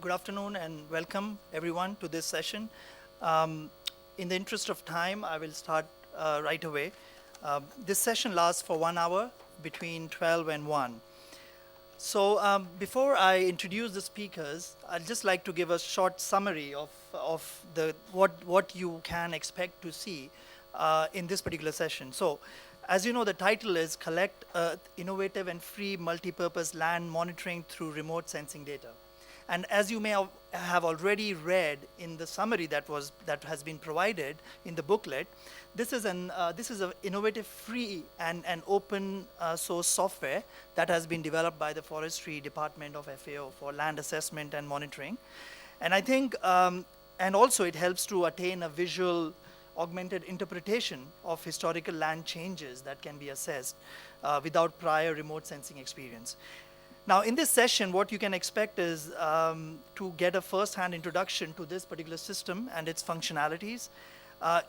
Good afternoon and welcome everyone to this session. Um, in the interest of time, I will start right away. This session lasts for 1 hour between 12 and 1. So before I introduce the speakers, I'd just like to give a short summary of what you can expect to see in this particular session. So as you know, the title is Collect Innovative and Free Multipurpose Land Monitoring Through Remote Sensing Data. And as you may have already read in the summary that has been provided in the booklet, this is an innovative, free and open source software that has been developed by the Forestry Department of FAO for land assessment and monitoring. And I think, and also it helps to attain a visual augmented interpretation of historical land changes that can be assessed without prior remote sensing experience. Now, in this session, what you can expect is to get a first-hand introduction to this particular system and its functionalities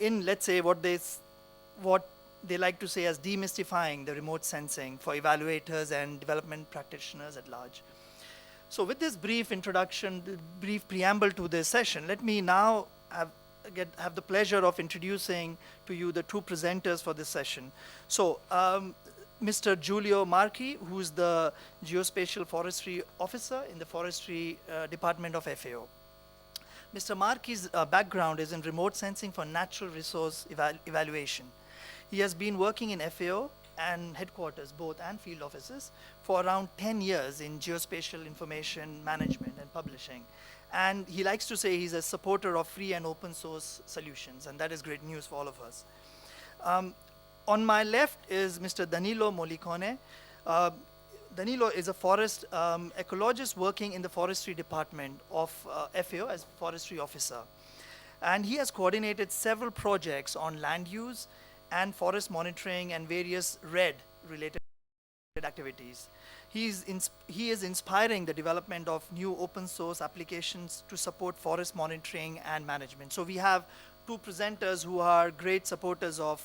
in, let's say, what they like to say as demystifying the remote sensing for evaluators and development practitioners at large. So with this brief introduction, brief preamble to this session, let me now have the pleasure of introducing to you the two presenters for this session. So, Mr. Giulio Marchi, who's the Geospatial Forestry Officer in the Forestry Department of FAO. Mr. Marchi's background is in remote sensing for natural resource evaluation. He has been working in FAO and headquarters, both, and field offices for around 10 years in geospatial information management and publishing. And he likes to say he's a supporter of free and open source solutions, and that is great news for all of us. On my left is Mr. Danilo Mollicone. Danilo is a forest ecologist working in the Forestry Department of FAO as Forestry Officer. And he has coordinated several projects on land use and forest monitoring and various RED-related activities. He is inspiring the development of new open source applications to support forest monitoring and management. So we have two presenters who are great supporters of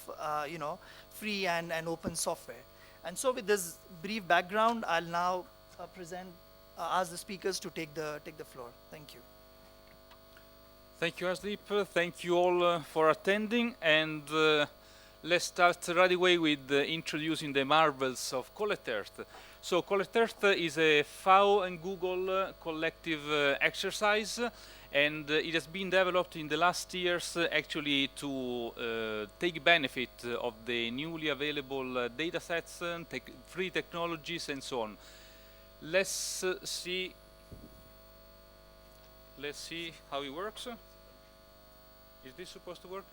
free and open software. And so with this brief background, I'll now ask the speakers to take the floor. Thank you. Thank you, Hansdeep. Thank you all for attending. And let's start right away with introducing the marvels of Collect Earth. So Collect Earth is a FAO and Google collective exercise, and it has been developed in the last years actually to take benefit of the newly available data sets, free technologies, and so on. Let's see how it works. Is this supposed to work?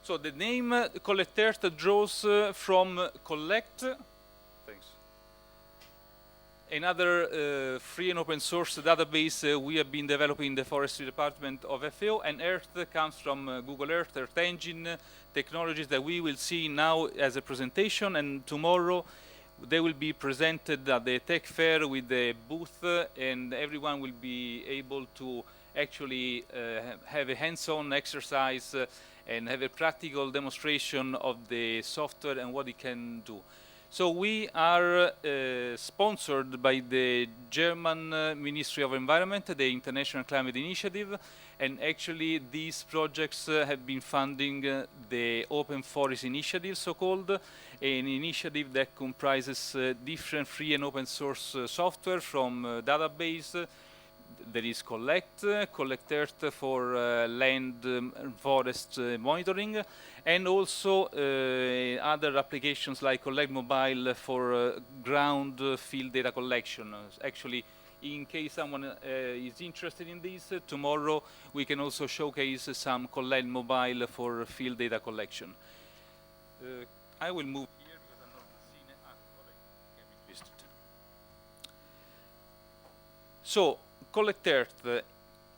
So the name Collect Earth draws from Collect. Thanks. Another free and open source database we have been developing in the Forestry Department of FAO, and Earth comes from Google Earth, Earth Engine, technologies that we will see now as a presentation, and tomorrow they will be presented at the tech fair with the booth, and everyone will be able to actually have a hands-on exercise and have a practical demonstration of the software and what it can do. So we are sponsored by the German Ministry of Environment, the International Climate Initiative, and actually these projects have been funding the Open Forest Initiative, so-called, an initiative that comprises different free and open source software from database. There is Collect Earth for land forest monitoring, and also other applications like Collect Mobile for ground field data collection. Actually, in case someone is interested in this, tomorrow we can also showcase some Collect Mobile for field data collection. I will move here because I'm not seeing it. Can be listed. So, Collect Earth.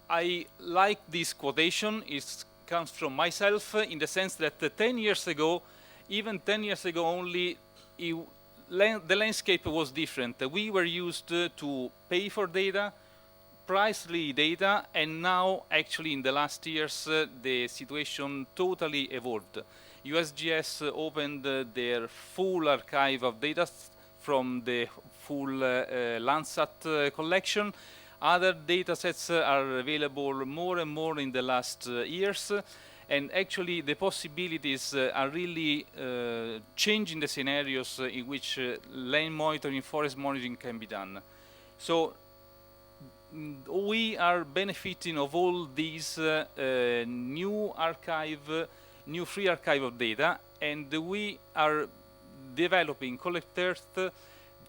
I like this quotation. It comes from myself in the sense that 10 years ago, even 10 years ago only, the landscape was different. We were used to pay for data, pricely data, and now actually in the last years the situation totally evolved. USGS opened their full archive of data from the full Landsat collection. Other data sets are available more and more in the last years. And actually, the possibilities are really changing the scenarios in which land monitoring, forest monitoring can be done. So we are benefiting of all these new free archive of data, and we are developing Collect Earth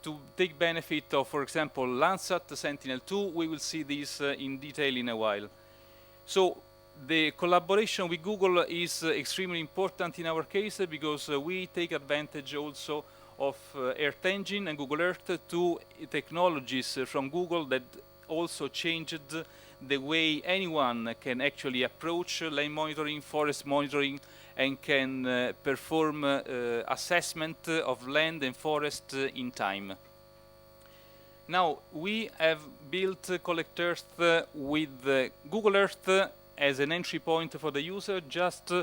to take benefit of, for example, Landsat, Sentinel-2. We will see this in detail in a while. So the collaboration with Google is extremely important in our case because we take advantage also of Earth Engine and Google Earth, two technologies from Google that also changed the way anyone can actually approach land monitoring, forest monitoring, and can perform assessment of land and forest in time. Now, we have built Collect Earth with Google Earth as an entry point for the user, just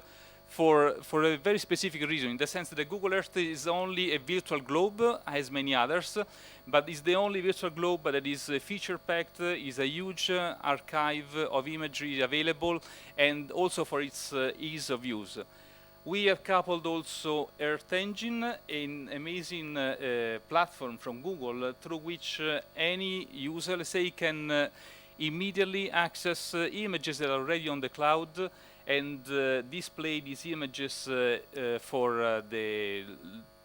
for a very specific reason, in the sense that Google Earth is only a virtual globe, as many others, but it's the only virtual globe that is feature-packed, is a huge archive of imagery available, and also for its ease of use. We have coupled also Earth Engine, an amazing platform from Google through which any user, let's say, can immediately access images that are already on the cloud and display these images for the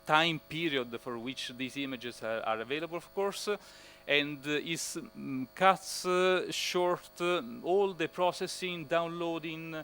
time period for which these images are available, of course, and cuts short all the processing, downloading,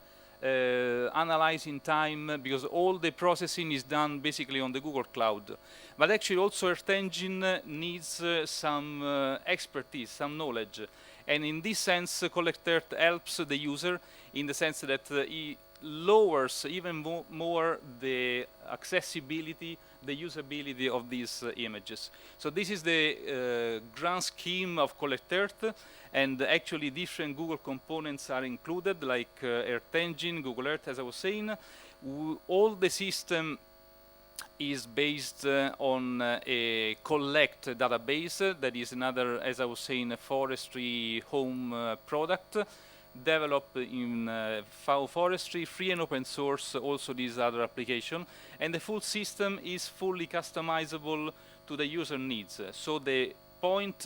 analyzing time, because all the processing is done basically on the Google Cloud. But actually also Earth Engine needs some expertise, some knowledge. And in this sense, Collect Earth helps the user in the sense that he lowers even more the accessibility, the usability of these images. So this is the grand scheme of Collect Earth, and actually different Google components are included, like Earth Engine, Google Earth, as I was saying. All the system is based on a Collect database that is another, as I was saying, a forestry home product developed in Forestry, free and open source, also this other application. And the full system is fully customizable to the user needs. So the point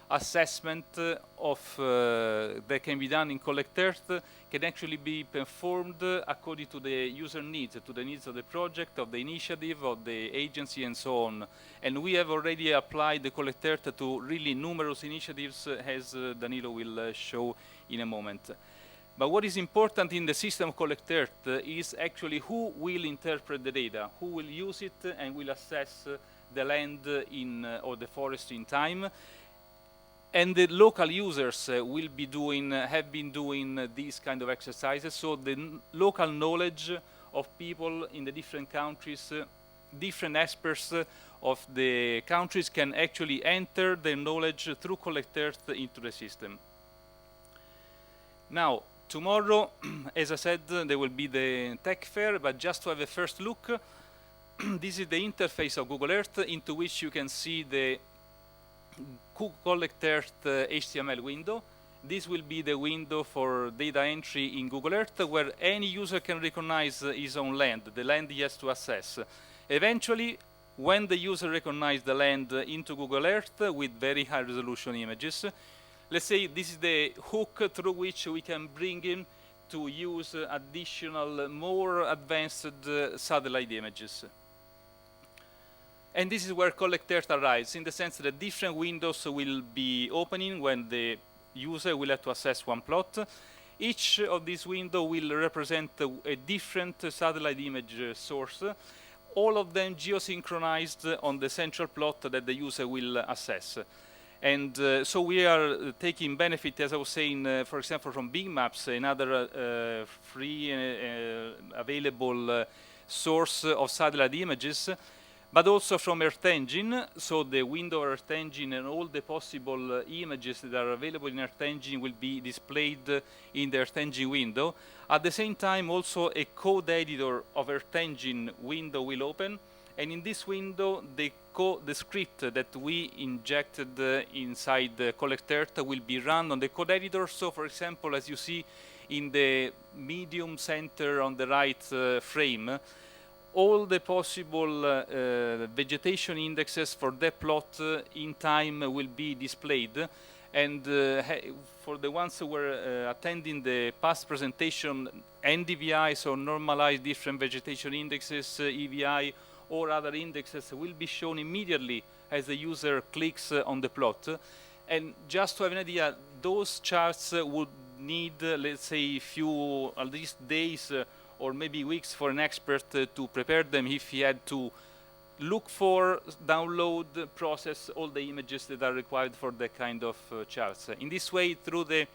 assessment that can be done in Collect Earth can actually be performed according to the user needs, to the needs of the project, of the initiative, of the agency, and so on. And we have already applied the Collect Earth to really numerous initiatives, as Danilo will show in a moment. But what is important in the system Collect Earth is actually who will interpret the data, who will use it and will assess the land or the forest in time. And the local users have been doing these kind of exercises, so the local knowledge of people in the different countries, different experts of the countries can actually enter their knowledge through Collect Earth into the system. Now, tomorrow, as I said, there will be the tech fair, but just to have a first look, this is the interface of Google Earth, into which you can see the Collect Earth HTML window. This will be the window for data entry in Google Earth, where any user can recognize his own land, the land he has to assess. Eventually, when the user recognizes the land into Google Earth with very high resolution images, let's say this is the hook through which we can bring in to use additional, more advanced satellite images. And this is where Collect Earth arrives, in the sense that different windows will be opening when the user will have to assess one plot. Each of these windows will represent a different satellite image source, all of them geosynchronized on the central plot that the user will assess. And so we are taking benefit, as I was saying, for example, from Big Maps, another free available source of satellite images, but also from Earth Engine. So the window of Earth Engine and all the possible images that are available in Earth Engine will be displayed in the Earth Engine window. At the same time, also a code editor of Earth Engine window will open, And in this window, the script that we injected inside the collect earth will be run on the code editor. So, for example, as you see in the medium center on the right frame, all the possible vegetation indexes for that plot in time will be displayed. And for the ones who were attending the past presentation, NDVI, so normalized different vegetation indexes, EVI, or other indexes will be shown immediately as the user clicks on the plot. And just to have an idea, those charts would need, let's say, few, at least days or maybe weeks for an expert to prepare them if he had to look for, download, process all the images that are required for that kind of charts. In this way, through the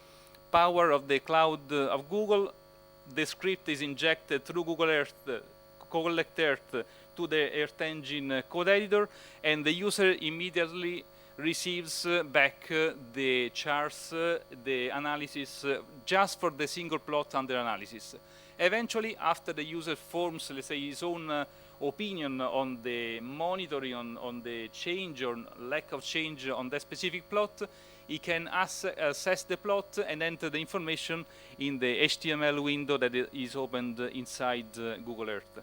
power of the cloud of Google, the script is injected through Google Earth, Collect Earth, to the Earth Engine code editor, and the user immediately receives back the charts, the analysis, just for the single plot under analysis. Eventually, after the user forms, let's say, his own opinion on the monitoring, on the change or lack of change on that specific plot, he can assess the plot and enter the information in the HTML window that is opened inside Google Earth.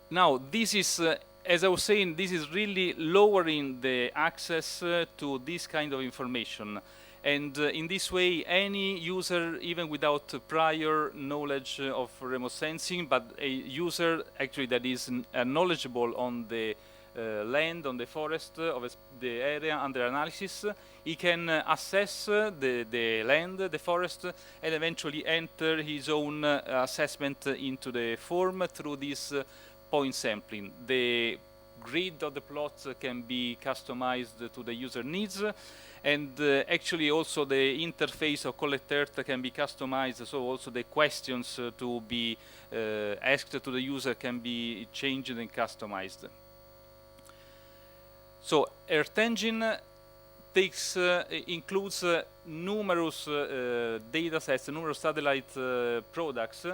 Now, this is, as I was saying, this is really lowering the access to this kind of information. And in this way, any user, even without prior knowledge of remote sensing, but a user actually that is knowledgeable on the land, on the forest of the area under analysis, he can assess the land, the forest, and eventually enter his own assessment into the form through this point sampling. The grid of the plots can be customized to the user needs, and actually also the interface of Collect Earth can be customized, so also the questions to be asked to the user can be changed and customized. So Earth Engine includes numerous data sets, numerous satellite products.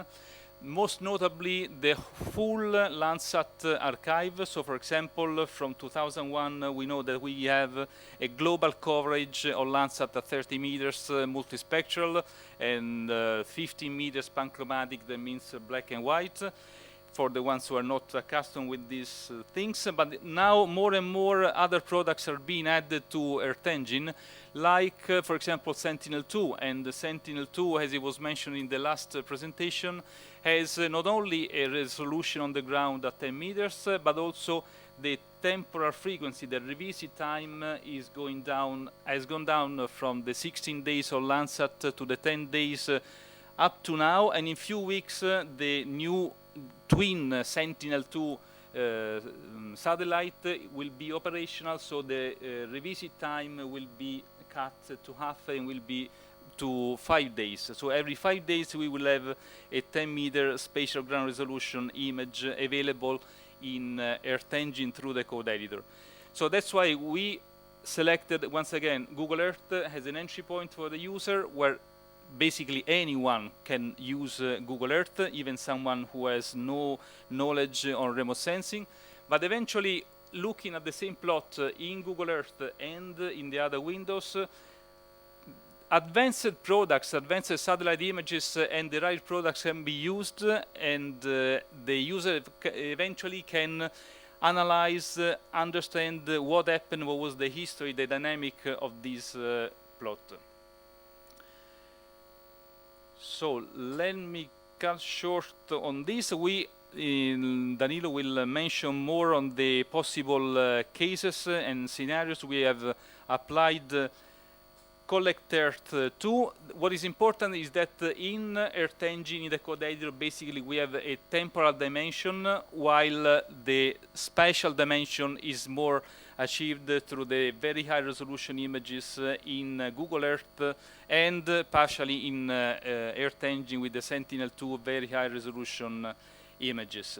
Most notably, the full Landsat archive. So, for example, from 2001, we know that we have a global coverage of Landsat at 30 meters multispectral and 15 meters panchromatic, that means black and white, for the ones who are not accustomed with these things. But now more and more other products are being added to Earth Engine, like, for example, Sentinel-2. And the Sentinel-2, as it was mentioned in the last presentation, has not only a resolution on the ground at 10 meters, but also the temporal frequency, the revisit time is going down, has gone down from the 16 days of Landsat to the 10 days up to now. And in few weeks, the new twin Sentinel-2 satellite will be operational, so the revisit time will be cut to half and will be to 5 days. So every 5 days we will have a 10-meter spatial ground resolution image available in Earth Engine through the code editor. So that's why we selected, once again, Google Earth has an entry point for the user where basically anyone can use Google Earth, even someone who has no knowledge on remote sensing. But eventually, looking at the same plot in Google Earth and in the other windows, advanced products, advanced satellite images and derived products can be used, and the user eventually can analyze, understand what happened, what was the history, the dynamic of this plot. So let me cut short on this. Danilo will mention more on the possible cases and scenarios we have applied Collect Earth to. What is important is that in Earth Engine, in the code editor, basically we have a temporal dimension, while the spatial dimension is more achieved through the very high resolution images in Google Earth and partially in Earth Engine with the Sentinel-2 very high resolution images.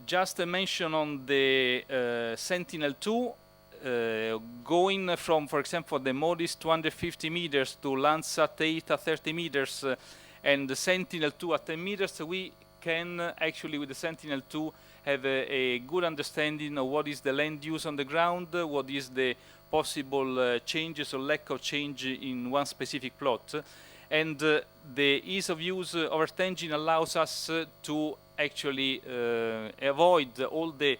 Just a mention on the Sentinel-2, going from, for example, the modest 250 meters to Landsat 8 at 30 meters and the Sentinel-2 at 10 meters, we can actually, with the Sentinel-2, have a good understanding of what is the land use on the ground, what is the possible changes or lack of change in one specific plot. And the ease of use of Earth Engine allows us to actually avoid all the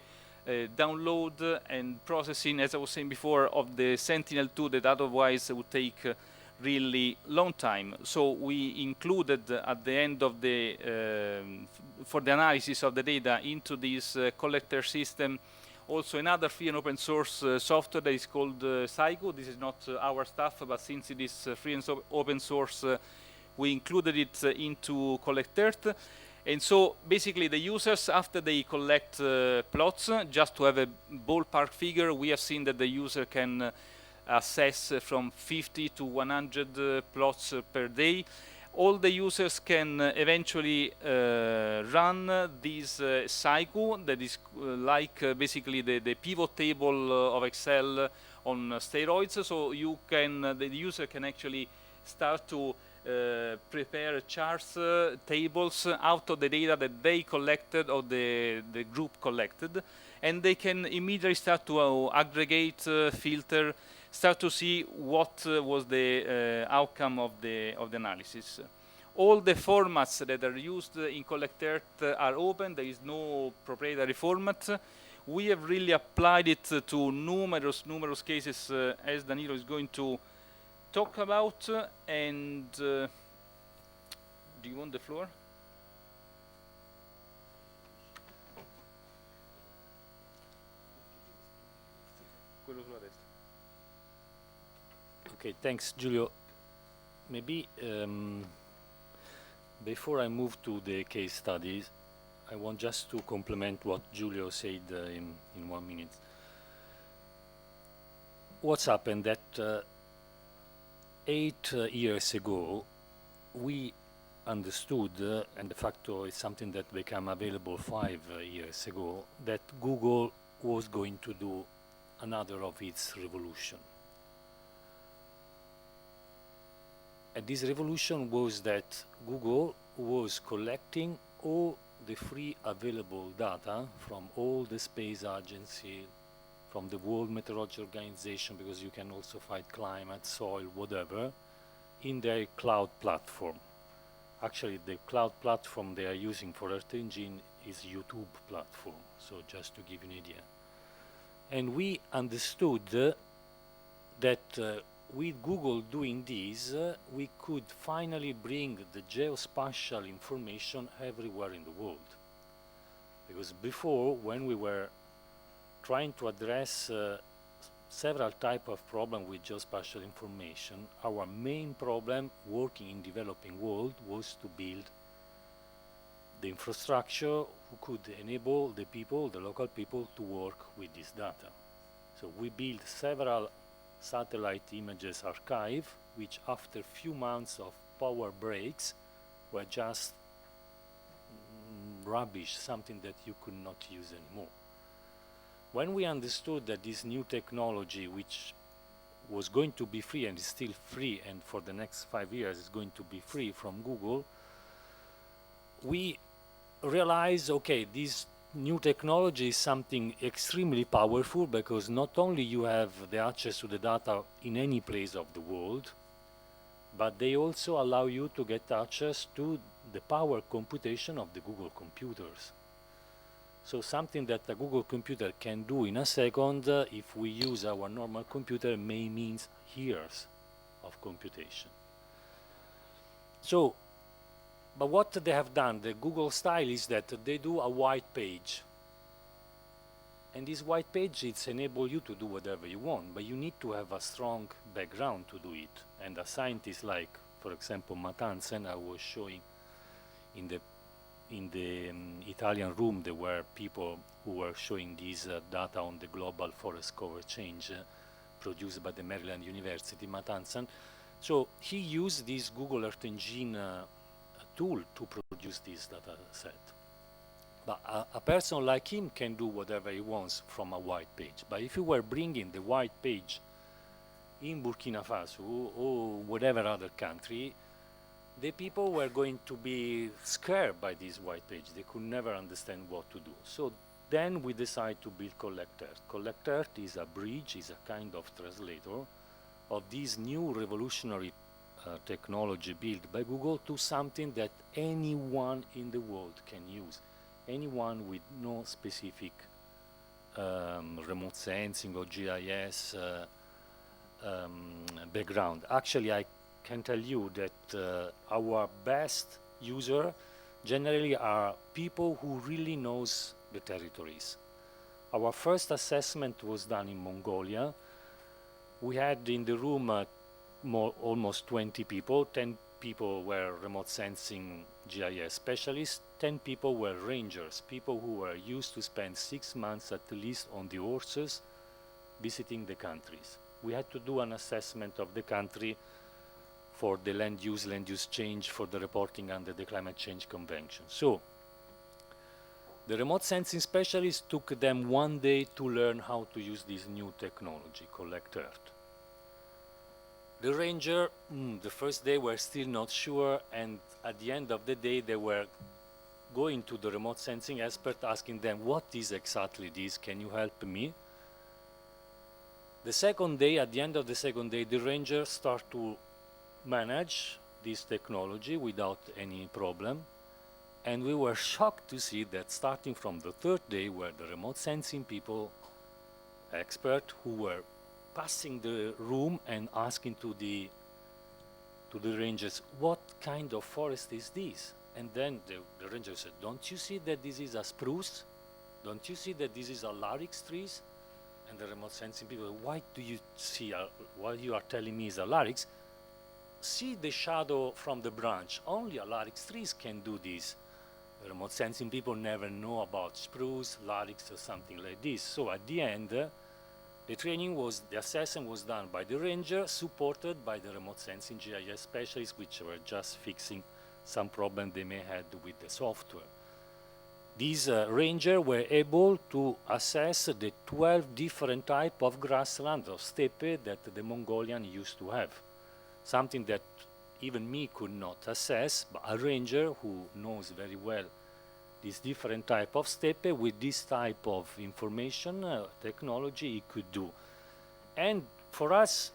download and processing, as I was saying before, of the Sentinel-2 that otherwise would take really long time. So we included at the end of the, for the analysis of the data into this collector system, also another free and open source software that is called Psycho. This is not our stuff, but since it is free and open source, we included it into Collect Earth. And so basically the users, after they collect plots, just to have a ballpark figure, we have seen that the user can assess from 50 to 100 plots per day. All the users can eventually run this cycle that is like basically the pivot table of Excel on steroids. So you can, the user can actually start to prepare charts, tables out of the data that they collected or the group collected, and they can immediately start to aggregate, filter, start to see what was the outcome of the analysis. All the formats that are used in Collect Earth are open. There is no proprietary format. We have really applied it to numerous cases, as Danilo is going to talk about. And do you want the floor? Okay, thanks, Giulio. Maybe before I move to the case studies, I want just to complement what Giulio said in 1 minute. What's happened that 8 years ago, we understood, and de facto it's something that became available 5 years ago, that Google was going to do another of its revolution. And this revolution was that Google was collecting all the free available data from all the space agencies, from the World Meteorology Organization, because you can also find climate, soil, whatever, in their cloud platform. Actually, the cloud platform they are using for Earth Engine is YouTube platform, so just to give you an idea. And we understood that with Google doing this, we could finally bring the geospatial information everywhere in the world. Because before, when we were trying to address several types of problems with geospatial information, our main problem working in developing world was to build the infrastructure who could enable the people, the local people, to work with this data. So we built several satellite images archive, which after few months of power breaks were just rubbish, something that you could not use anymore. When we understood that this new technology, which was going to be free and is still free, and for the next 5 years is going to be free from Google, we realized, okay, this new technology is something extremely powerful, because not only you have the access to the data in any place of the world, but they also allow you to get access to the power computation of the Google computers. So something that a Google computer can do in a second, if we use our normal computer, may mean years of computation. So, but what they have done, the Google style, is that they do a white page. And this white page, it's enable you to do whatever you want, but you need to have a strong background to do it. And a scientist like, for example, Matanzen, I was showing in the Italian room, there were people who were showing these data on the global forest cover change produced by the Maryland University, Matanzen. So he used this Google Earth Engine tool to produce this data set. But a person like him can do whatever he wants from a white page. But if you were bringing the white page in Burkina Faso or whatever other country, the people were going to be scared by this white page. They could never understand what to do. So then we decided to build CollectEarth. CollectEarth is a bridge, is a kind of translator of this new revolutionary technology built by Google to something that anyone in the world can use. Anyone with no specific remote sensing or GIS background. Actually, I can tell you that our best user generally are people who really knows the territories. Our first assessment was done in Mongolia. We had in the room almost 20 people. 10 people were remote sensing GIS specialists. 10 people were rangers, people who were used to spend 6 months at least on the horses visiting the countries. We had to do an assessment of the country for the land use change, for the reporting under the Climate Change Convention. So the remote sensing specialists took them 1 day to learn how to use this new technology, CollectEarth. The ranger, the first day were still not sure, and at the end of the day they were going to the remote sensing expert asking them, what is exactly this, can you help me? The second day, at the end of the second day, the ranger start to manage this technology without any problem. And we were shocked to see that starting from the third day, where the remote sensing people, expert, who were passing the room and asking to the rangers, what kind of forest is this? And then the ranger said, don't you see that this is a spruce? Don't you see that this is a larix trees? And the remote sensing people, why do you see, what you are telling me is a larix? See the shadow from the branch. Only a larix trees can do this. The remote sensing people never know about spruce, larix, or something like this. So at the end, the training was, the assessment was done by the ranger, supported by the remote sensing GIS specialists, which were just fixing some problem they may had with the software. These rangers were able to assess the 12 different types of grassland or steppe that the Mongolian used to have. Something that even me could not assess, but a ranger who knows very well this different type of steppe with this type of information technology he could do. And for us,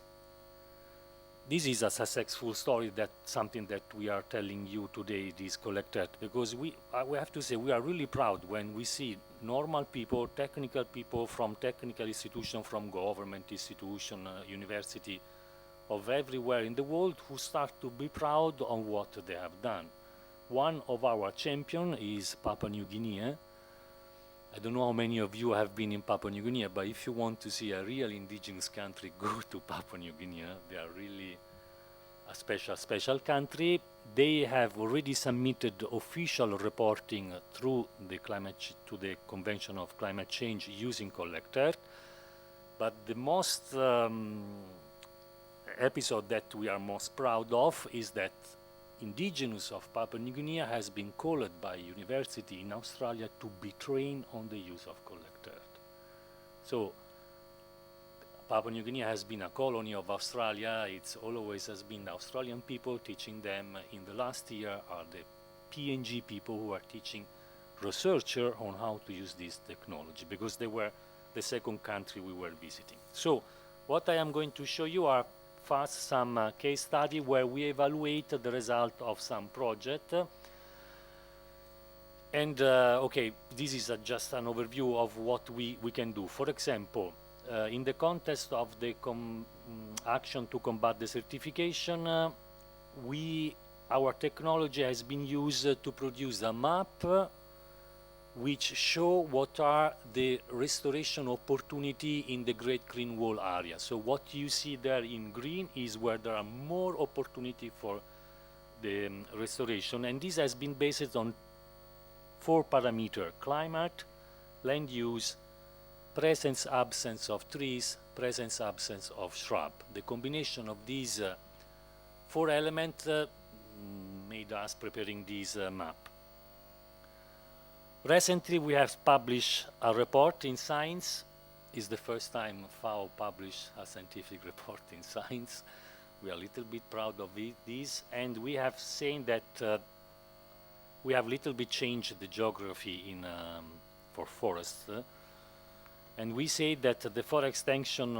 this is a successful story, that something that we are telling you today, this CollectEarth, because we have to say we are really proud when we see normal people, technical people from technical institution, from government institution, university, of everywhere in the world who start to be proud on what they have done. One of our champions is Papua New Guinea. I don't know how many of you have been in Papua New Guinea, but if you want to see a real indigenous country, go to Papua New Guinea. They are really a special country. They have already submitted official reporting through the to the Convention of Climate Change using CollectEarth. But the most episode that we are most proud of is that indigenous of Papua New Guinea has been called by university in Australia to be trained on the use of CollectEarth. So Papua New Guinea has been a colony of Australia. It's always has been Australian people teaching them. In the last year are the PNG people who are teaching researchers on how to use this technology, because they were the second country we were visiting. So what I am going to show you are first some case study where we evaluate the result of some project. And okay, this is just an overview of what we can do. For example, in the context of the action to combat desertification, our technology has been used to produce a map which show what are the restoration opportunity in the Great Green Wall area. So what you see there in green is where there are more opportunity for the restoration, and this has been based on 4 parameters: climate, land use, presence, absence of trees, presence, absence of shrub. The combination of these 4 elements made us preparing this map. Recently, we have published a report in Science. It's the first time FAO published a scientific report in Science, We are a little bit proud of this, and we have seen that we have little bit changed the geography in for forests, and we say that the forest extension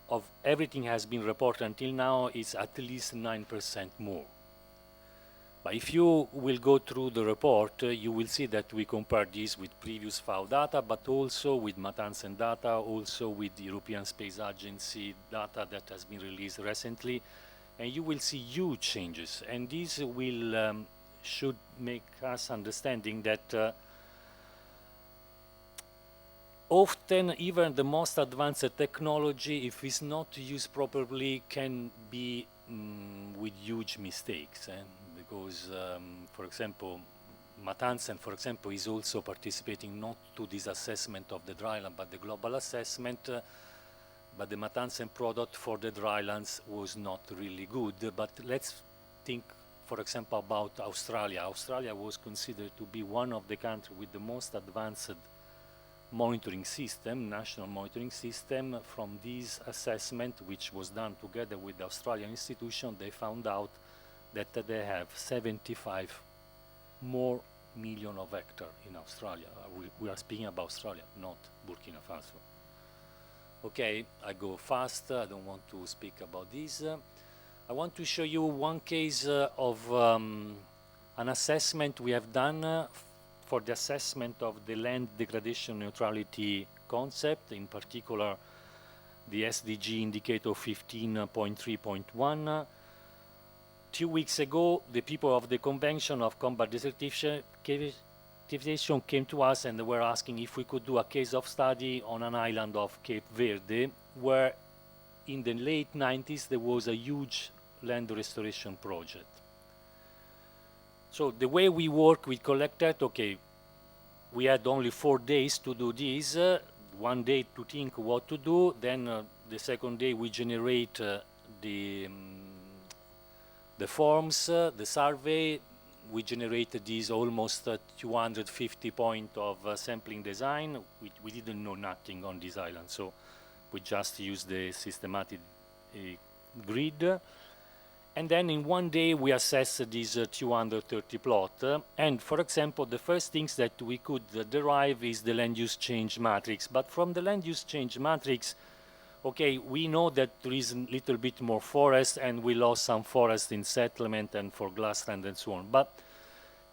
of everything has been reported until now is at least 9% more. But if you will go through the report, you will see that we compare this with previous FAO data, but also with Matansen data, also with the European Space Agency data that has been released recently, and you will see huge changes. And this will should make us understanding that often even the most advanced technology, if it's not used properly, can be with huge mistakes. And because, for example, Matansen, for example, is also participating not to this assessment of the dryland, but the global assessment. But the Matansen product for the drylands was not really good. But let's think, for example, about Australia. Australia was considered to be one of the countries with the most advanced monitoring system, national monitoring system. From this assessment, which was done together with the Australian institution, they found out that they have 75 more million of hectares in Australia. We are speaking about Australia, not Burkina Faso. Okay, I go fast, I don't want to speak about this. I want to show you one case of an assessment we have done for the assessment of the land degradation neutrality concept, in particular the SDG indicator 15.3.1. 2 weeks ago, the people of the Convention of Combat Desertification came to us and they were asking if we could do a case of study on an island of Cape Verde, where in the late 90s there was a huge land restoration project. So the way we work with collected, okay, we had only 4 days to do this, 1 day to think what to do, then the second day we generate the forms, the survey. We generated these almost 250 points of sampling design. We didn't know nothing on this island, so we just used the systematic grid. And then in 1 day we assessed this 230 plot. And for example, the first things that we could derive is the land use change matrix. But from the land use change matrix, okay, we know that there is a little bit more forest and we lost some forest in settlement and for grassland and so on. But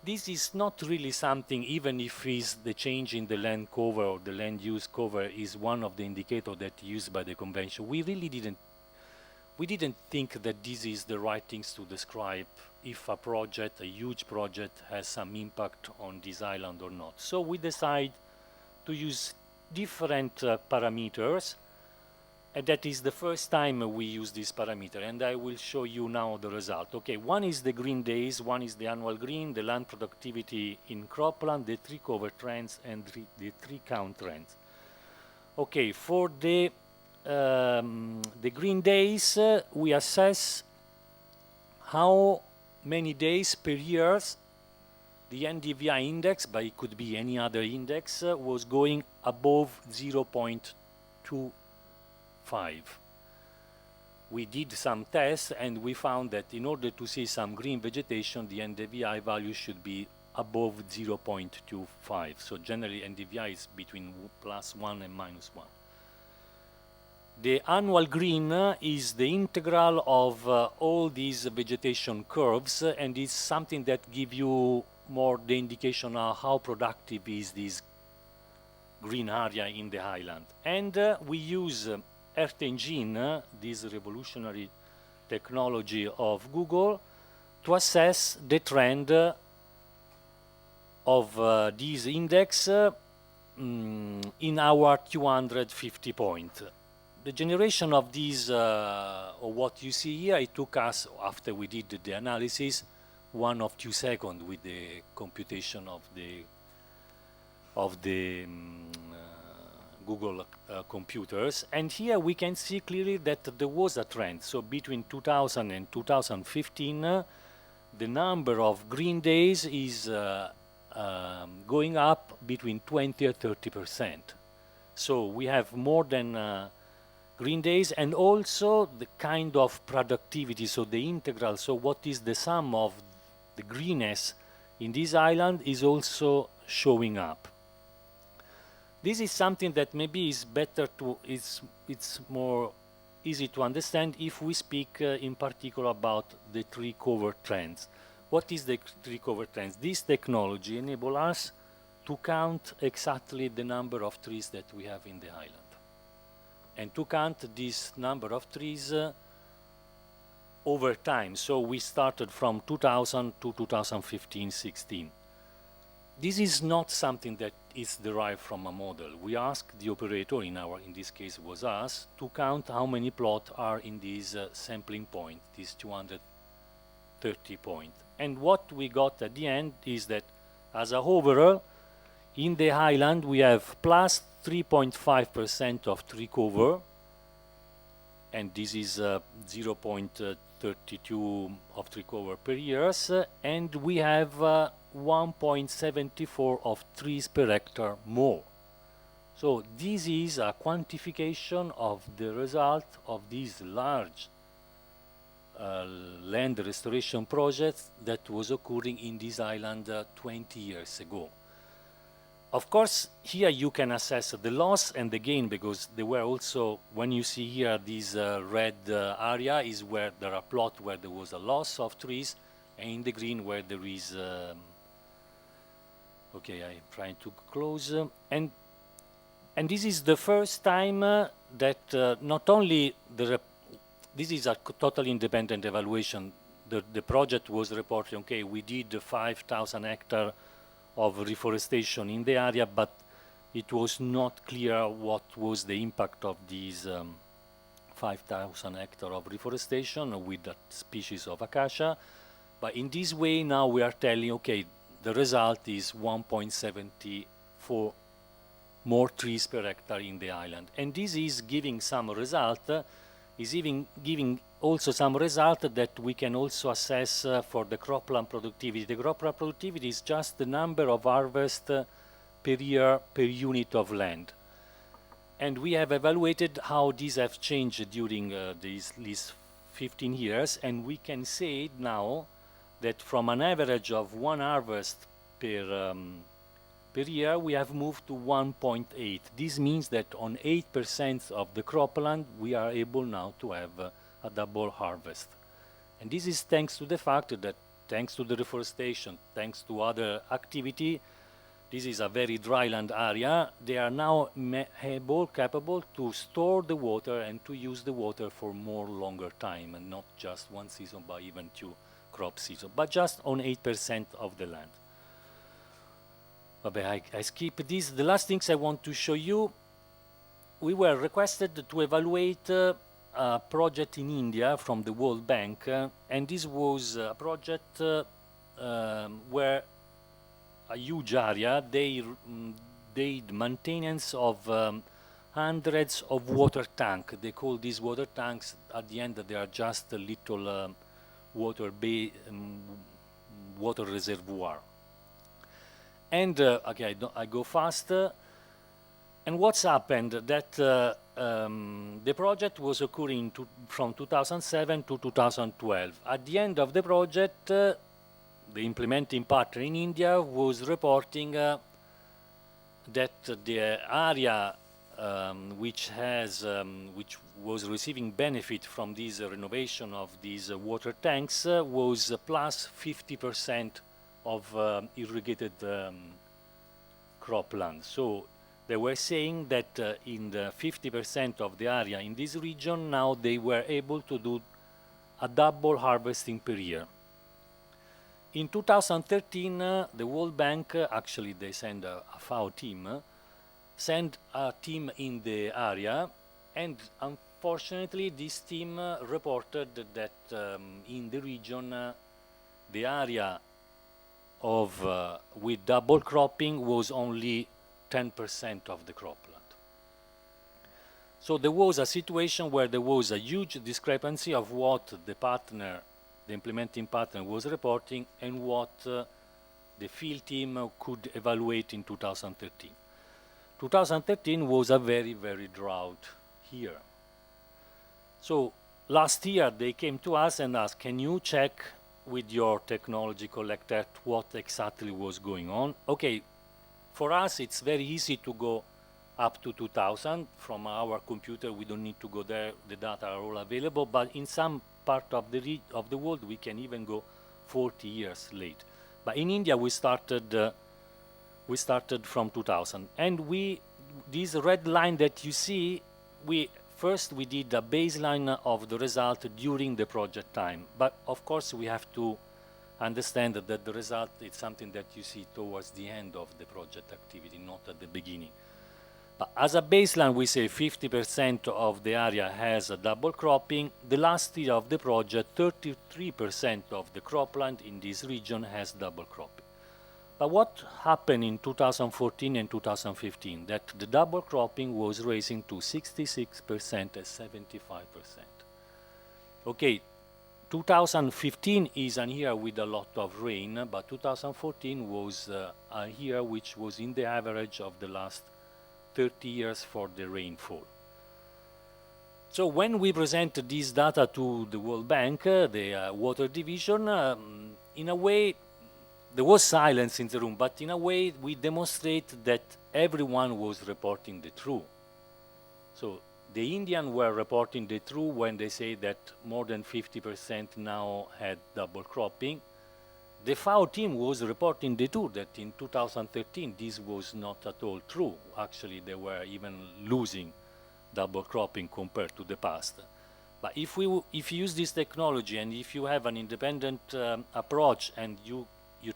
this is not really something, even if is the change in the land cover or the land use cover is one of the indicators that used by the convention. We really didn't think that this is the right things to describe if a project, a huge project, has some impact on this island or not. So we decide to use different parameters. And that is the first time we use this parameter, and I will show you now the result. Okay, one is the green days, one is the annual green, the land productivity in cropland, the tree cover trends, and the tree count trends. Okay, for the green days, we assess how many days per year the NDVI index, but it could be any other index, was going above 0.25. We did some tests and we found that in order to see some green vegetation, the NDVI value should be above 0.25. So generally NDVI is between +1 and -1. The annual green is the integral of all these vegetation curves, and it's something that gives you more the indication of how productive is this green area in the highland. And we use Earth Engine, this revolutionary technology of Google, to assess the trend of this index in our 250 point. The generation of these, or what you see here, it took us, after we did the analysis, 1 or 2 seconds with the computation of the Google computers. And here we can see clearly that there was a trend. So between 2000 and 2015, the number of green days is going up between 20 and 30%. So we have more than green days, and also the kind of productivity, so the integral, so what is the sum of the greenness in this island is also showing up. This is something that maybe is better to, it's more easy to understand if we speak in particular about the tree cover trends. What is the tree cover trends? This technology enables us to count exactly the number of trees that we have in the island, and to count this number of trees over time. So we started from 2000 to 2015-16. This is not something that is derived from a model. We asked the operator, in this case was us, to count how many plots are in this sampling point, this 230 point. And what we got at the end is that as a overall, in the island we have plus 3.5% of tree cover, and this is 0.32 of tree cover per year, and we have 1.74 of trees per hectare more. So this is a quantification of the result of these large land restoration projects that was occurring in this island 20 years ago. Of course, here you can assess the loss and the gain, because there were also, when you see here this red area is where there are plots where there was a loss of trees, and in the green where there is okay, I'm trying to close, and this is the first time that not only this is a totally independent evaluation. The project was reporting, okay, we did 5,000 hectares of reforestation in the area, but it was not clear what was the impact of these 5,000 hectares of reforestation with that species of acacia. But in this way, now we are telling, okay, the result is 1.74 more trees per hectare in the island. And this is giving some result, is even giving also some result that we can also assess for the cropland productivity. The cropland productivity is just the number of harvest per year per unit of land. And we have evaluated how these have changed during these 15 years, and we can say now that from an average of one harvest per year, we have moved to 1.8. This means that on 8% of the cropland, we are able now to have a double harvest. And this is thanks to the fact that thanks to the reforestation, thanks to other activity, this is a very dryland area, they are now capable to store the water and to use the water for more longer time, and not just one season, but even 2 crop seasons, but just on 8% of the land. Okay, I skip this. The last things I want to show you, we were requested to evaluate a project in India from the World Bank, and this was a project where a huge area, they did maintenance of hundreds of water tanks. They call these water tanks, at the end they are just a little water reservoir. And okay, I go faster. And what's happened? That the project was occurring from 2007 to 2012. At the end of the project, the implementing partner in India was reporting that the area which was receiving benefit from this renovation of these water tanks was plus 50% of irrigated cropland. So they were saying that in the 50% of the area in this region, now they were able to do a double harvesting per year. In 2013, the World Bank, actually they sent a FAO team, sent a team in the area, and unfortunately this team reported that in the region the area of with double cropping was only 10% of the cropland. So there was a situation where there was a huge discrepancy of what the partner, the implementing partner, was reporting and what the field team could evaluate in 2013. 2013 was a very, very drought year. So last year they came to us and asked, can you check with your technology collector what exactly was going on? Okay, for us it's very easy to go up to 2000. From our computer we don't need to go there, the data are all available, but in some part of the world we can even go 40 years late. But in India we started from 2000, and this red line that you see, first we did a baseline of the result during the project time, but of course we have to understand that the result is something that you see towards the end of the project activity, not at the beginning. But as a baseline, we say 50% of the area has a double cropping. The last year of the project, 33% of the cropland in this region has double cropping. But what happened in 2014 and 2015? That the double cropping was raising to 66% and 75%. Okay, 2015 is a year with a lot of rain, but 2014 was a year which was in the average of the last 30 years for the rainfall. So when we presented this data to the World Bank, the water division, in a way, there was silence in the room, but in a way we demonstrate that everyone was reporting the truth. So the Indians were reporting the truth when they say that more than 50% now had double cropping. The FAO team was reporting the truth that in 2013 this was not at all true. Actually, they were even losing double cropping compared to the past. But if you use this technology and if you have an independent approach and you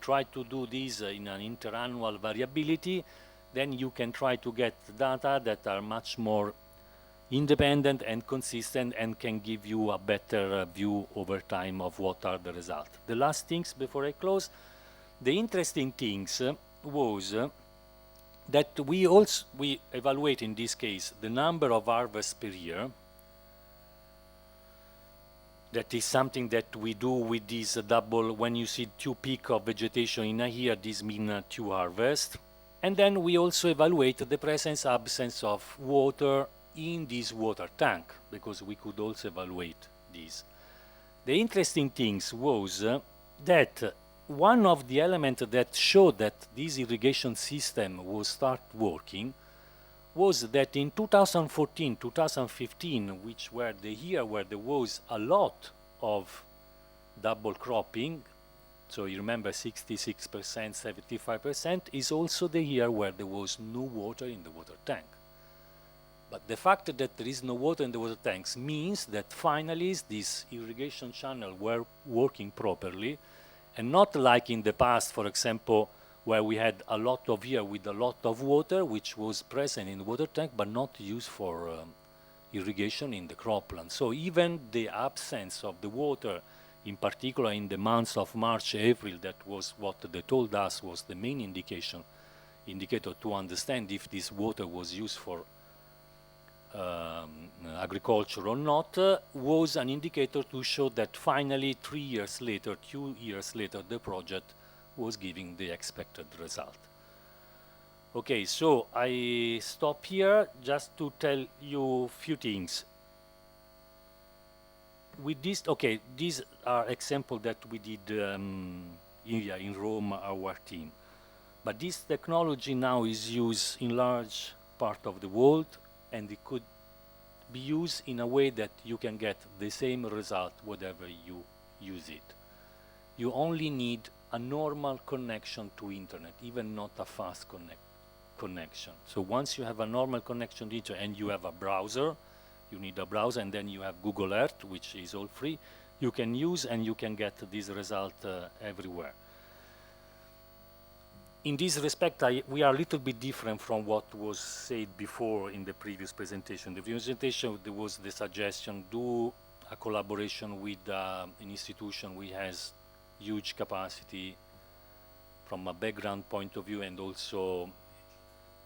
try to do this in an interannual variability, then you can try to get data that are much more independent and consistent and can give you a better view over time of what are the results. The last things before I close, the interesting things was that we evaluate in this case the number of harvests per year. That is something that we do with this double. When you see 2 peaks of vegetation in a year, this means 2 harvests. And then we also evaluate the presence absence of water in this water tank, because we could also evaluate this. The interesting things was that one of the elements that showed that this irrigation system will start working was that in 2014, 2015, which were the year where there was a lot of double cropping, so you remember 66%, 75%, is also the year where there was no water in the water tank. But the fact that there is no water in the water tanks means that finally these irrigation channels were working properly, and not like in the past, for example, where we had a lot of year with a lot of water, which was present in the water tank, but not used for irrigation in the cropland. So even the absence of the water, in particular in the months of March, April, that was what they told us was the main indicator to understand if this water was used for agriculture or not, was an indicator to show that finally 3 years later, 2 years later, the project was giving the expected result. Okay, so I stop here just to tell you a few things. With this, okay, these are examples that we did in Rome, our team. But this technology now is used in large part of the world, and it could be used in a way that you can get the same result whatever you use it. You only need a normal connection to internet, even not a fast connection. So once you have a normal connection to internet and you have a browser, you need a browser, and then you have Google Earth, which is all free, you can use and you can get this result everywhere. In this respect, we are a little bit different from what was said before in the previous presentation. The presentation, there was the suggestion, do a collaboration with an institution which has huge capacity from a background point of view and also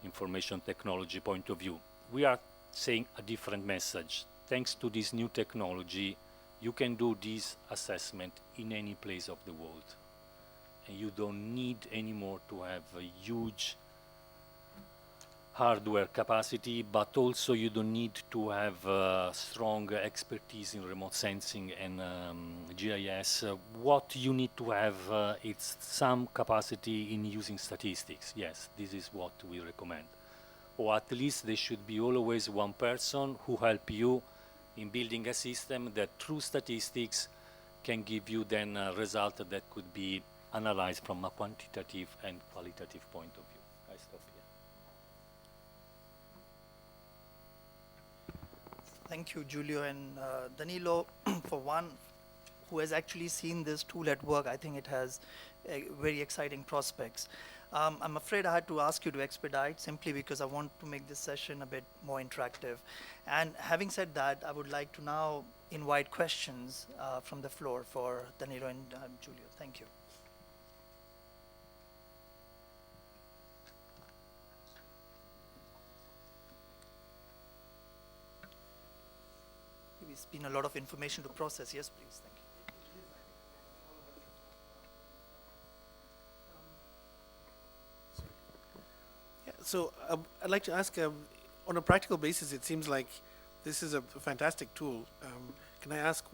information technology point of view. We are saying a different message. Thanks to this new technology, you can do this assessment in any place of the world. And you don't need anymore to have a huge hardware capacity, but also you don't need to have strong expertise in remote sensing and GIS. What you need to have is some capacity in using statistics. Yes, this is what we recommend. Or at least there should be always one person who help you in building a system that through statistics can give you then a result that could be analyzed from a quantitative and qualitative point of view. I stop here. Thank you, Giulio and Danilo. For one who has actually seen this tool at work, I think it has very exciting prospects. I'm afraid I had to ask you to expedite simply because I want to make this session a bit more interactive. And having said that, I would like to now invite questions from the floor for Danilo and Giulio. Thank you. It's been a lot of information to process. Yes, please. Thank you. Yeah, so I'd like to ask, on a practical basis, it seems like this is a fantastic tool. Can I ask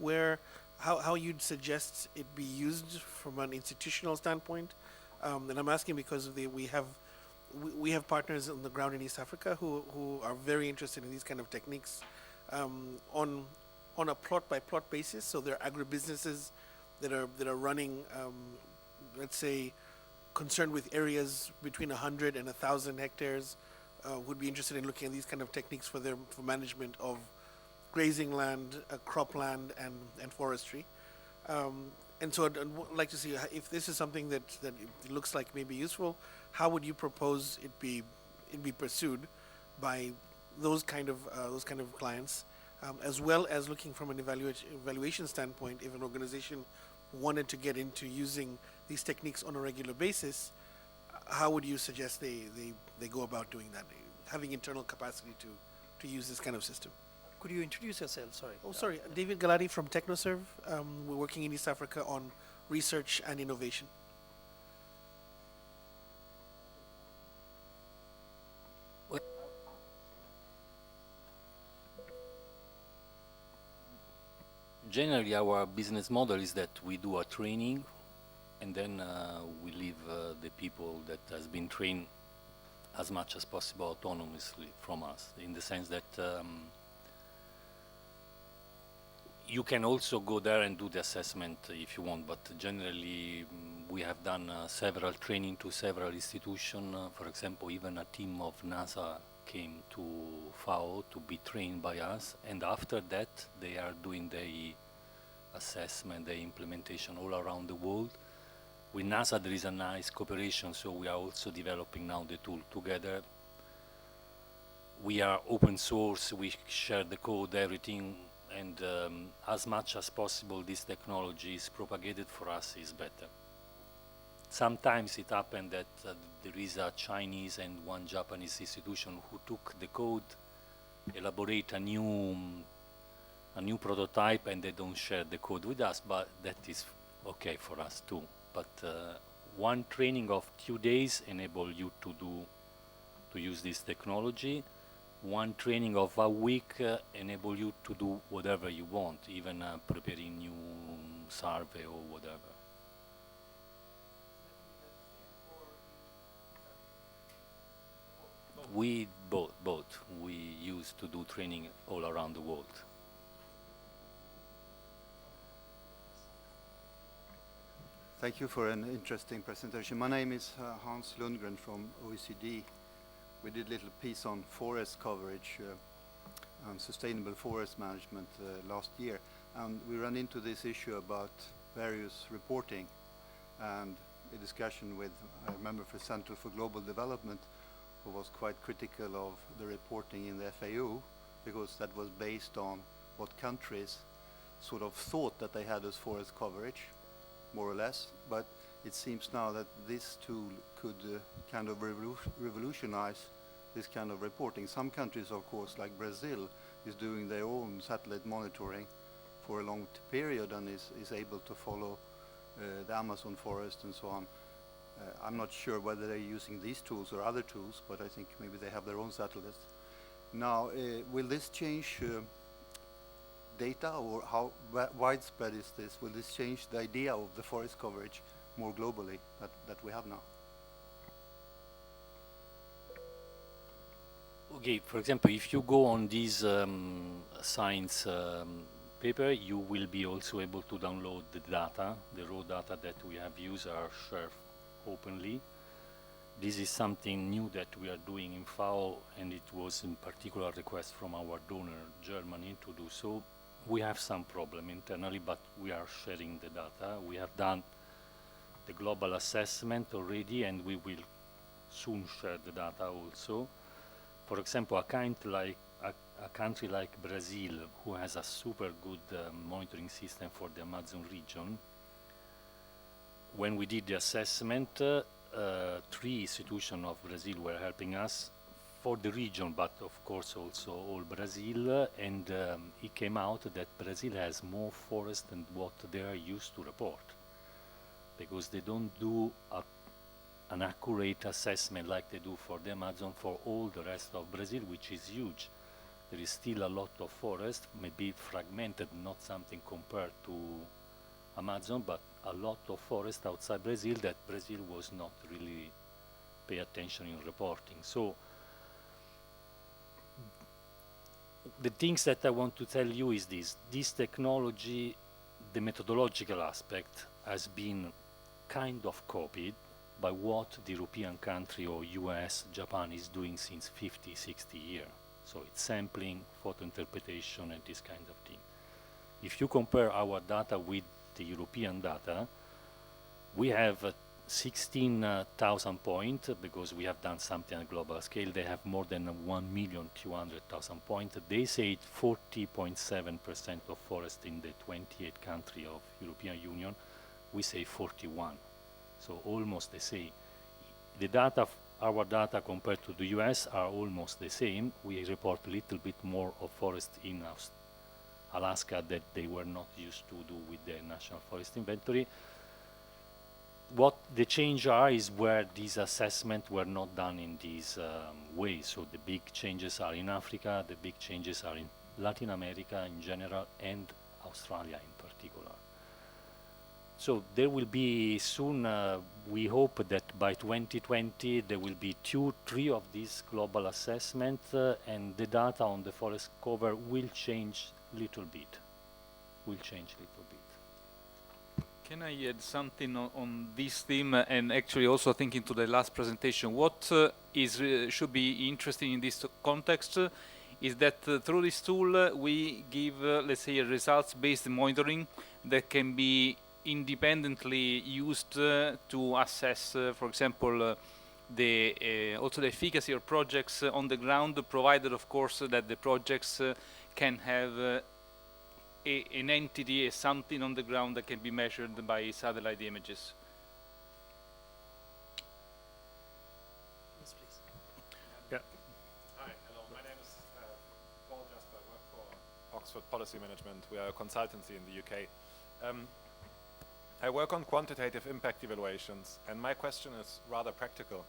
how you'd suggest it be used from an institutional standpoint? And I'm asking because we have partners on the ground in East Africa who are very interested in these kind of techniques on a plot by plot basis. So there are agribusinesses that are running, let's say, concerned with areas between 100 and 1,000 hectares, would be interested in looking at these kind of techniques for management of grazing land, cropland, and forestry. And so I'd like to see if this is something that it looks like may be useful. How would you propose it be pursued by those kind of clients, as well as looking from an evaluation standpoint? If an organization wanted to get into using these techniques on a regular basis, how would you suggest they go about doing that, having internal capacity to use this kind of system? Could you introduce yourself? Sorry. Oh, sorry. David Galati from TechnoServe. We're working in East Africa on research and innovation. Generally, our business model is that we do a training, and then we leave the people that has been trained as much as possible autonomously from us, in the sense that you can also go there and do the assessment if you want, but generally we have done several training to several institutions. For example, even a team of NASA came to FAO to be trained by us, and after that they are doing the assessment, the implementation all around the world. With NASA there is a nice cooperation, so we are also developing now the tool together. We are open source, we share the code, everything, and as much as possible this technology is propagated for us is better. Sometimes it happened that there is a Chinese and one Japanese institution who took the code, elaborate a new prototype, and they don't share the code with us, but that is okay for us too. But one training of 2 days enable you to use this technology. One training of a week enable you to do whatever you want, even preparing new survey or whatever. We both. We used to do training all around the world. Thank you for an interesting presentation. My name is Hans Lundgren from OECD. We did a little piece on forest coverage and sustainable forest management last year, and we ran into this issue about various reporting, and a discussion with a member for Center for Global Development who was quite critical of the reporting in the FAO, because that was based on what countries sort of thought that they had as forest coverage, more or less. But it seems now that this tool could kind of revolutionize this kind of reporting. Some countries, of course, like Brazil, is doing their own satellite monitoring for a long period and is able to follow the Amazon forest and so on. I'm not sure whether they're using these tools or other tools, but I think maybe they have their own satellites. Now, will this change data, or how widespread is this? Will this change the idea of the forest coverage more globally that we have now? Okay, for example, if you go on this science paper, you will be also able to download the data. The raw data that we have used are shared openly. This is something new that we are doing in FAO, and it was in particular request from our donor, Germany, to do so. We have some problem internally, but we are sharing the data. We have done the global assessment already, and we will soon share the data also. For example, a country like Brazil, who has a super good monitoring system for the Amazon region, when we did the assessment, 3 institutions of Brazil were helping us for the region, but of course also all Brazil, and it came out that Brazil has more forest than what they are used to report, because they don't do an accurate assessment like they do for the Amazon for all the rest of Brazil, which is huge. There is still a lot of forest, maybe fragmented, not something compared to Amazon, but a lot of forest outside Brazil that Brazil was not really pay attention in reporting. So the things that I want to tell you is this technology, the methodological aspect has been kind of copied by what the European country or US, Japan is doing since 50, 60 years. So it's sampling, photo interpretation, and this kind of thing. If you compare our data with the European data, we have 16,000 points because we have done something on a global scale. They have more than 1,200,000 points. They say 40.7% of forest in the 28 countries of European Union. We say 41. So almost the same. The data, our data compared to the US are almost the same. We report a little bit more of forest in Alaska that they were not used to do with the National Forest Inventory. What the change are is where these assessments were not done in this way. So the big changes are in Africa, the big changes are in Latin America in general, and Australia in particular. So there will be soon, we hope that by 2020 there will be 2-3 of these global assessments, and the data on the forest cover will change little bit. Can I add something on this theme, and actually also thinking to the last presentation? What should be interesting in this context is that through this tool we give, let's say, a results-based monitoring that can be independently used to assess, for example, also the efficacy of projects on the ground, provided, of course, that the projects can have an entity, something on the ground that can be measured by satellite images. Yes, please. Yeah. Hi, hello. My name is Paul Jasper. I work for Oxford Policy Management. We are a consultancy in the UK. I work on quantitative impact evaluations, and my question is rather practical.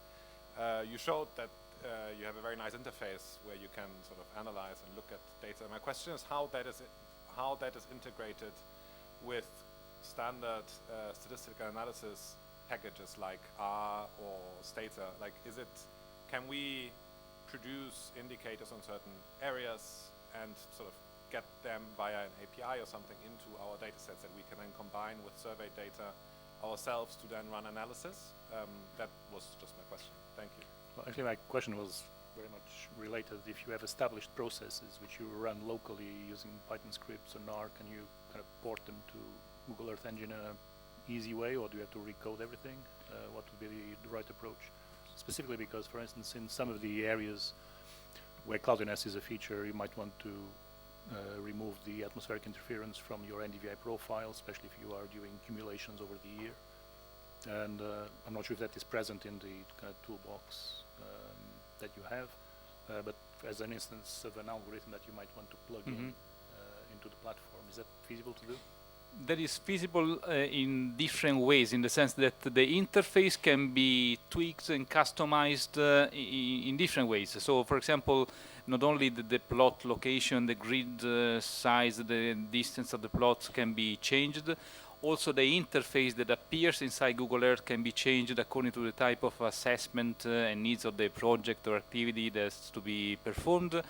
You showed that you have a very nice interface where you can sort of analyze and look at data. My question is how that is integrated with standard statistical analysis packages like R or Stata. Like, can we produce indicators on certain areas and sort of get them via an API or something into our data sets that we can then combine with survey data ourselves to then run analysis? That was just my question. Thank you. Well, actually, my question was very much related. If you have established processes which you run locally using Python scripts and R, can you kind of port them to Google Earth Engine in an easy way, or do you have to recode everything? What would be the right approach? Specifically because, for instance, in some of the areas where cloudiness is a feature, you might want to remove the atmospheric interference from your NDVI profile, especially if you are doing cumulations over the year. And I'm not sure if that is present in the kind of toolbox that you have, but as an instance of an algorithm that you might want to plug in into the platform, is that feasible to do? that is feasible in different ways, in the sense that the interface can be tweaked and customized in different ways. So, for example, not only the plot location, the grid size, the distance of the plots can be changed, also the interface that appears inside Google Earth can be changed according to the type of assessment and needs of the project or activity that's to be performed.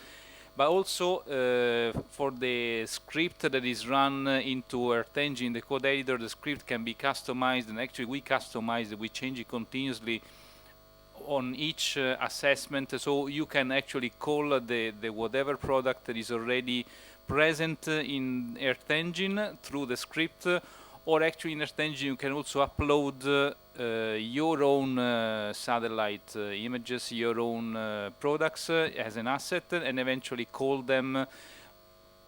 But also for the script that is run into Earth Engine, the code editor, the script can be customized, and actually we customize it, we change it continuously on each assessment, so you can actually call the whatever product that is already present in Earth Engine through the script, or actually in Earth Engine you can also upload your own satellite images, your own products as an asset, and eventually call them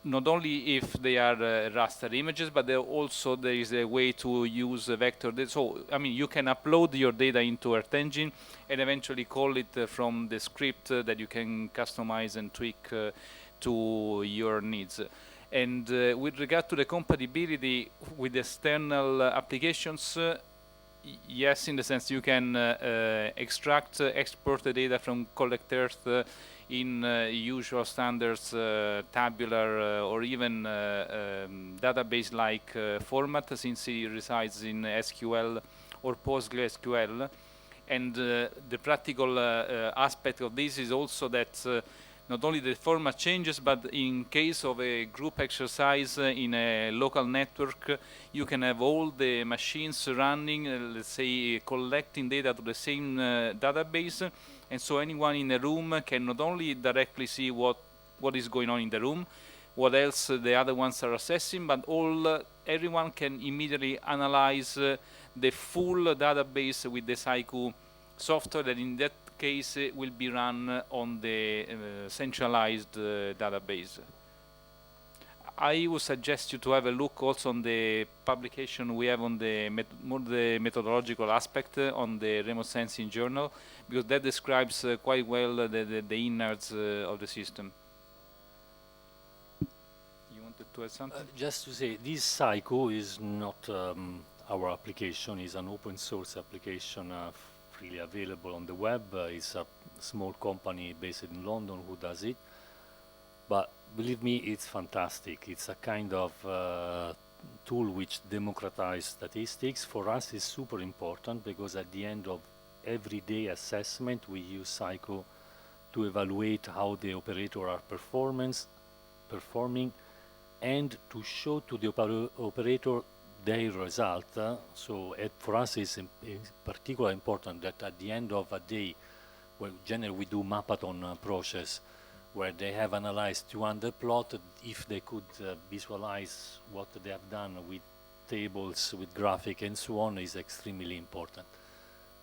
not only if they are raster images, but also there is a way to use vector data. So, I mean, you can upload your data into Earth Engine and eventually call it from the script that you can customize and tweak to your needs. And with regard to the compatibility with external applications, yes, in the sense you can extract, export the data from Collect Earth in usual standards, tabular or even database-like format, since it resides in SQL or PostgreSQL. And the practical aspect of this is also that not only the format changes, but in case of a group exercise in a local network, you can have all the machines running, let's say, collecting data to the same database, and so anyone in a room can not only directly see what is going on in the room, what else the other ones are assessing, but everyone can immediately analyze the full database with the Saiku software that in that case will be run on the centralized database. I would suggest you to have a look also on the publication we have on the more the methodological aspect on the remote sensing journal, because that describes quite well the innards of the system. You wanted to add something? Just to say, this Saiku is not our application, it's an open source application freely available on the web. It's a small company based in London who does it. But believe me, it's fantastic. It's a kind of tool which democratizes statistics. For us, it's super important because at the end of everyday assessment, we use Saiku to evaluate how the operator are performing and to show to the operator their result. So for us it's in particular important that at the end of a day, well, generally we do mapathon process where they have analyzed 200 plots, if they could visualize what they have done with tables, with graphic and so on, is extremely important.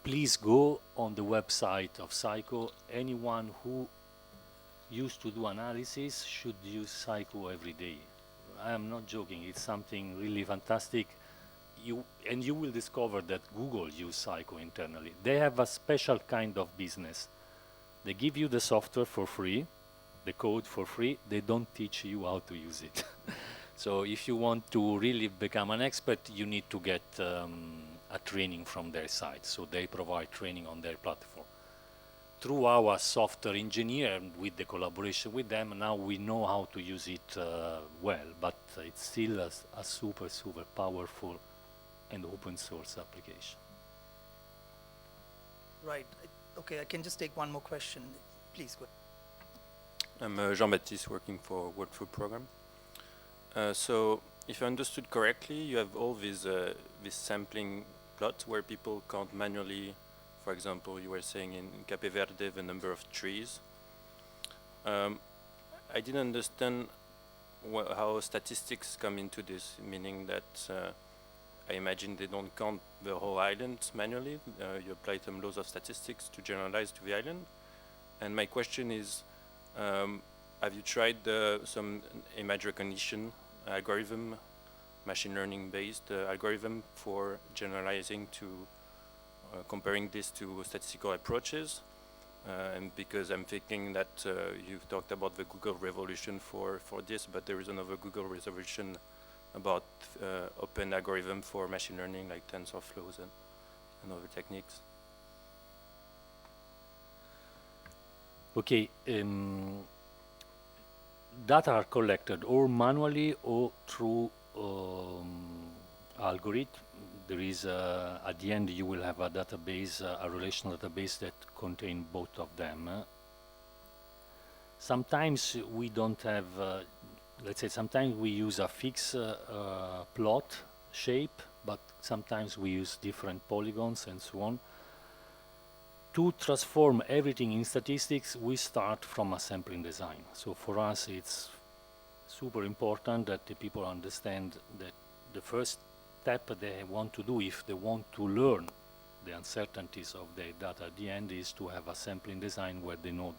Please go on the website of Saiku. Anyone who used to do analysis should use Saiku every day. I am not joking, it's something really fantastic. And you will discover that Google use Saiku internally. They have a special kind of business. They give you the software for free, the code for free, they don't teach you how to use it. So if you want to really become an expert, you need to get a training from their side. So they provide training on their platform. Through our software engineer, with the collaboration with them, now we know how to use it well, but it's still a super, super powerful and open source application. Right. Okay, I can just take one more question. Please go ahead. I'm Jean-Baptiste working for Workflow Program. So if I understood correctly, you have all these sampling plots where people count manually. For example, you were saying in Cape Verde the number of trees. I didn't understand how statistics come into this, meaning that I imagine they don't count the whole island manually. You apply some laws of statistics to generalize to the island. And my question is, have you tried some image recognition algorithm, machine learning based algorithm for generalizing to comparing this to statistical approaches? And because I'm thinking that you've talked about the Google revolution for this, but there is another Google revolution about open algorithm for machine learning, like TensorFlows and other techniques. Okay, data are collected or manually or through algorithm. There is, at the end, you will have a database, a relational database that contain both of them. Sometimes we don't have, let's say, sometimes we use a fixed plot shape, but sometimes we use different polygons and so on. To transform everything in statistics, we start from a sampling design. So for us, it's super important that the people understand that the first step they want to do if they want to learn the uncertainties of their data at the end is to have a sampling design where they know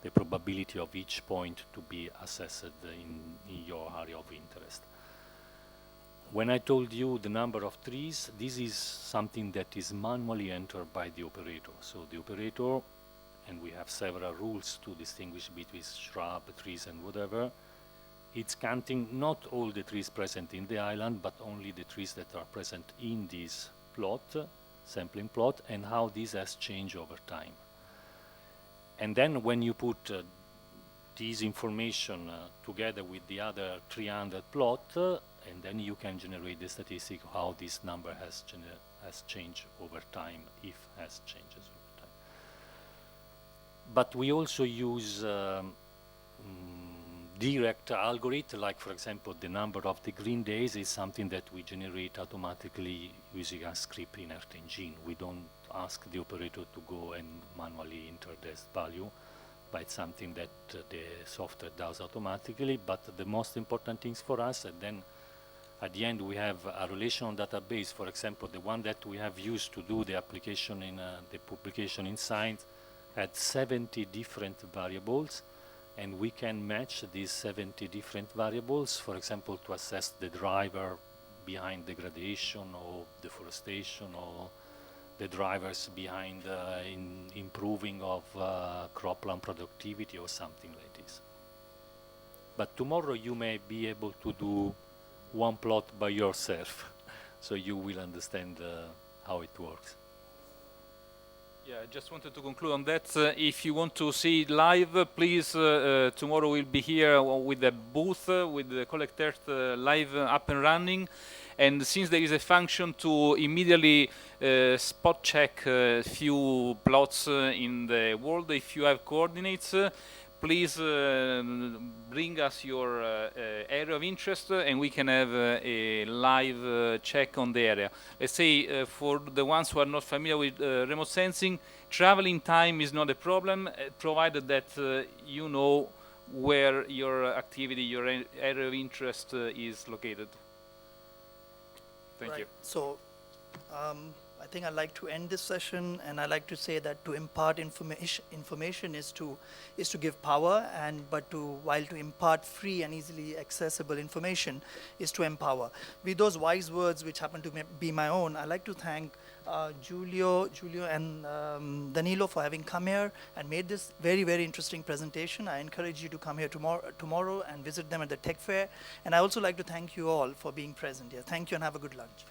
the probability of each point to be assessed in your area of interest. When I told you the number of trees, this is something that is manually entered by the operator. So the operator, and we have several rules to distinguish between shrub, trees, and whatever, it's counting not all the trees present in the island, but only the trees that are present in this plot, sampling plot, and how this has changed over time. And then when you put this information together with the other 300 plot, and then you can generate the statistic how this number has changed over time, if has changes over time. But we also use direct algorithm, like for example the number of the green days is something that we generate automatically using a script in Earth Engine. We don't ask the operator to go and manually enter this value, but it's something that the software does automatically. But the most important things for us, and then at the end we have a relational database, for example, the one that we have used to do the application in the publication in Science had 70 different variables, and we can match these 70 different variables, for example, to assess the driver behind degradation or deforestation, or the drivers behind improving of cropland productivity or something like this. But tomorrow you may be able to do one plot by yourself, so you will understand how it works. Yeah, I just wanted to conclude on that. If you want to see it live, please, tomorrow we'll be here with the booth, with the Collect Earth live up and running. And since there is a function to immediately spot check a few plots in the world, if you have coordinates, please bring us your area of interest and we can have a live check on the area. Let's say for the ones who are not familiar with remote sensing, traveling time is not a problem, provided that you know where your activity, your area of interest is located. Thank you. So I think I'd like to end this session, and I like to say that to impart information is to give power, but while to impart free and easily accessible information is to empower. With those wise words, which happen to be my own, I'd like to thank Giulio and Danilo for having come here and made this very, very interesting presentation. I encourage you to come here tomorrow and visit them at the Tech Fair. And I also like to thank you all for being present here. Thank you and have a good lunch.